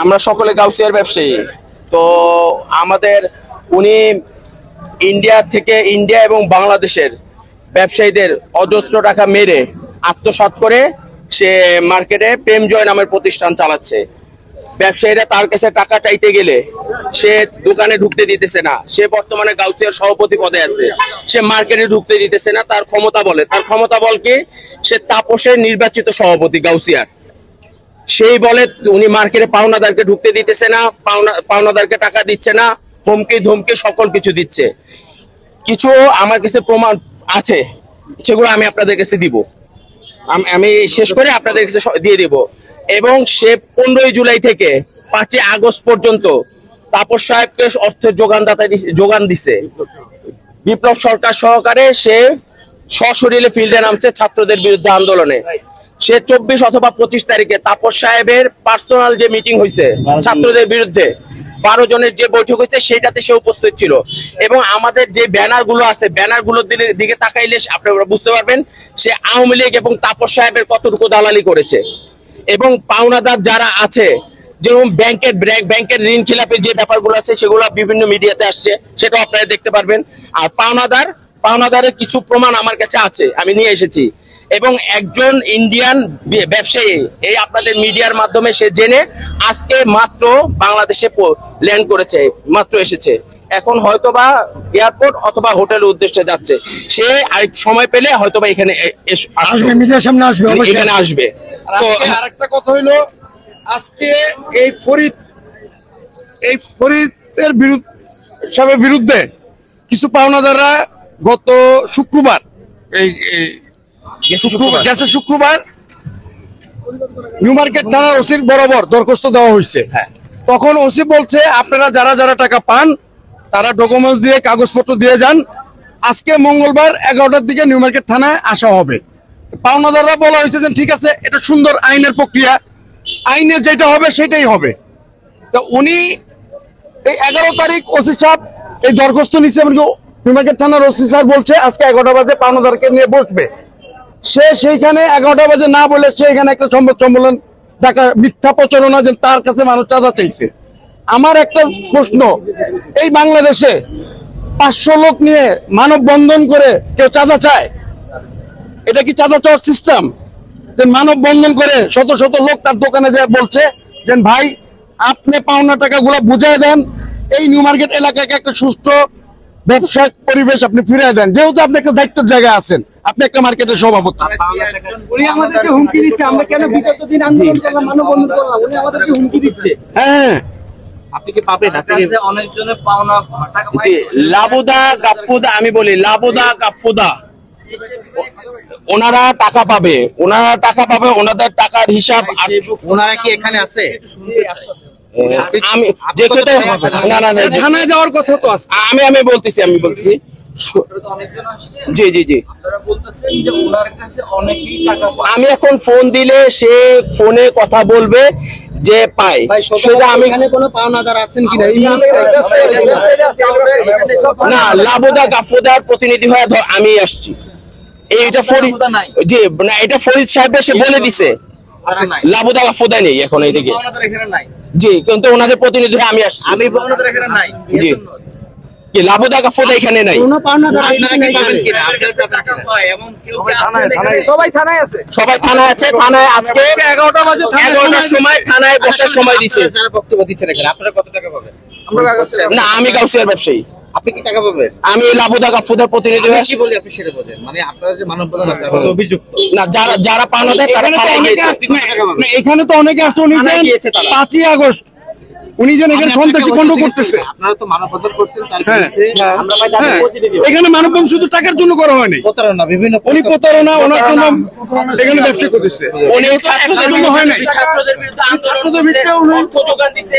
আমরা সকলে গাউসিয়ার ব্যবসায়ী। তো আমাদের উনি ইন্ডিয়া এবং বাংলাদেশের ব্যবসায়ীদের অজস্র টাকা মেরে আত্মসাৎ করে সে মার্কেটে প্রেম জয় নামের প্রতিষ্ঠান চালাচ্ছে। ব্যবসায়ীরা তার কাছে টাকা চাইতে গেলে সে দোকানে ঢুকতে দিতেছে না। সে বর্তমানে গাউসিয়ার সভাপতি পদে আছে, সে মার্কেটে ঢুকতে দিতেছে না। তার ক্ষমতা বল কি, সে তাপসের নির্বাচিত সভাপতি গাউসিয়ার। সেই বলে উনি মার্কেটে পাওনাদারকে ঢুকতে দিতেছে না, পাওনাদারকে টাকা দিচ্ছে না, হুমকি ধমকি সকল কিছু দিচ্ছে। কিছু আমার কাছে প্রমাণ আছে, সেগুলো আমি আপনাদের কাছে দিব। আমি শেষ করে আপনাদের কাছে দিয়ে দিব। এবং সে 15 জুলাই থেকে 5 আগস্ট পর্যন্ত তাপস সাহেবকে অর্থের যোগান দিছে। বিপ্লব সরকার সহকারে সে সশরীরে ফিল্ডে নামছে ছাত্রদের বিরুদ্ধে আন্দোলনে। সে 24 অথবা 25 তারিখে তাপস সাহেবের পার্সোনাল যে মিটিং হয়েছে ছাত্রদের বিরুদ্ধে, 12 জনের যে বৈঠক হয়েছে সেটাতে সে উপস্থিত ছিল। এবং আমাদের যে ব্যানার গুলো আছে, ব্যানার গুলোর দিকে তাকাইলে আপনারা বুঝতে পারবেন সে আওয়ামী লীগ এবং তাপস সাহেবের কতটুকু দালালি করেছে। এবং পাওনাদার যারা আছে, যেমন ব্যাংকের ঋণ খিলাপের যে ব্যাপারগুলো আছে সেগুলো বিভিন্ন মিডিয়াতে আসছে, সেটাও আপনারা দেখতে পারবেন। আর পাওনাদারের কিছু প্রমাণ আমার কাছে আছে, আমি নিয়ে এসেছি। এবং একজন ইন্ডিয়ান ব্যবসায়ী এই আপনাদের মিডিয়ার মাধ্যমে সে জেনে আজকে মাত্র বাংলাদেশে ল্যান্ড করেছে, মাত্র এসেছে। এখন হয়তোবা এয়ারপোর্ট অথবা হোটেলের উদ্দেশ্যে যাচ্ছে। সে আর সময় পেলে হয়তোবা এখানে আসবে, মিডিয়ার সামনে আসবে, এখানে আসবে। তো আরেকটা কথা হইলো, আজকে এই ফরিদের বিরুদ্ধে কিছু পাওনাদাররা গত শুক্রবার শুক্রবার নিউ মার্কেট থানার ওসির বরাবর দরখাস্ত দেওয়া হয়েছে। তখন ওসি বলছে আপনারা যারা টাকা পান তারা ডকুমেন্টস দিয়ে কাগজপত্র দিয়ে যান। আজকে মঙ্গলবার 11টার দিকে নিউ মার্কেট থানায় আসা হবে। পাওনাদাররা বলা হয়েছে যে ঠিক আছে, এটা সুন্দর আইনের প্রক্রিয়া, আইনে যেটা হবে সেটাই হবে। তো উনি এই 11 তারিখ ওসি সাহেব এই দরখাস্ত নিচ্ছে, নিউ মার্কেট থানার ওসি স্যার বলছে আজকে 11টা বাজে পাওনাদারকে নিয়ে বসবে। সে সেইখানে 11টা বাজে না বলে সে এখানে একটা সংবাদ সম্মেলন ডাকা, মিথ্যা প্রচারণা যে তার কাছে মানুষ চাঁদা চাইছে। আমার একটা প্রশ্ন, এই বাংলাদেশে 500 লোক নিয়ে মানববন্ধন করে কেউ চাঁদা চায়? এটা কি চাঁদা চাওয়ার সিস্টেম? যে মানববন্ধন করে শত শত লোক তার দোকানে যায় বলছে যে ভাই আপনি পাওনা টাকাগুলো বুঝাই দেন, এই নিউ মার্কেট এলাকাকে একটা সুষ্ঠু ব্যবসায়িক পরিবেশ আপনি ফিরিয়ে দেন। যেহেতু আপনি একটা দায়িত্বের জায়গায় আছেন, আপনি একটা মার্কেটের সভাপতি। হ্যাঁ, আপনি কি পাবেন? অনেকজনের পাওনা টাকা লাবুদা গাফুদা, আমি বলি লাবুদা গাফুদা, ওনারা টাকা পাবে, ওনাদের টাকার হিসাব। ওনারা কি এখানে আছে? আমি থানায় যাওয়ার কথা তো আছে। আমি বলতেছি জি আমি এখন ফোন দিলে সে ফোনে কথা বলবে যে পাই। আমি কোনো পাওনাদার আছেন কিনা না, লাবুদা গাফুদার প্রতিনিধি হয়ে আমি আসছি। এইটা ফরিদ জি না, এটা ফরিদ সাহেব সে বলে দিছে লাবুদা গাফুদা নেই এখন এইদিকে। জি, কিন্তু ওনাদের প্রতিনিধি হয়ে আমি আসছি। জি, কি লাবুদা গাফুদা এখানে নাই? সবাই থানায় আছে। থানায় আজকে 11টার সময় থানায় বসার সময় দিছে। না, আমি গাউসিয়ার ব্যবসায়ী। আপনি কি টাকা পাবেন? আমি লাবুদা গাফুদার প্রতিনিধি হয়ে আসছি। বলি আপনি সেটা বলেন, মানে আপনারা যে মানববন্ধন আছে অভিযুক্ত না, যারা পাওনাদার তারা থানায় গিয়েছে। এখানে তো অনেকে আসছে, উনি গিয়েছে 5 আগস্ট উনি যেন এখানে সন্ত্রাসী কাণ্ড করতেছে। আপনারা তো মানববন্ধন করছেন, তার বিরুদ্ধে আমরা ভাই তাদের প্রতিনিধি। এখানে মানববন্ধন শুধু টাকার জন্য করা হয়নি, প্রতারণা, বিভিন্ন প্রতারণা ওনার জন্য এখানে ব্যবসা করতেছে। উনি ছাত্রদের জন্য হয় না, ছাত্রদের বিরুদ্ধে আন্দোলন, ছাত্রদের বিরুদ্ধে উনি যোগান দিয়েছে।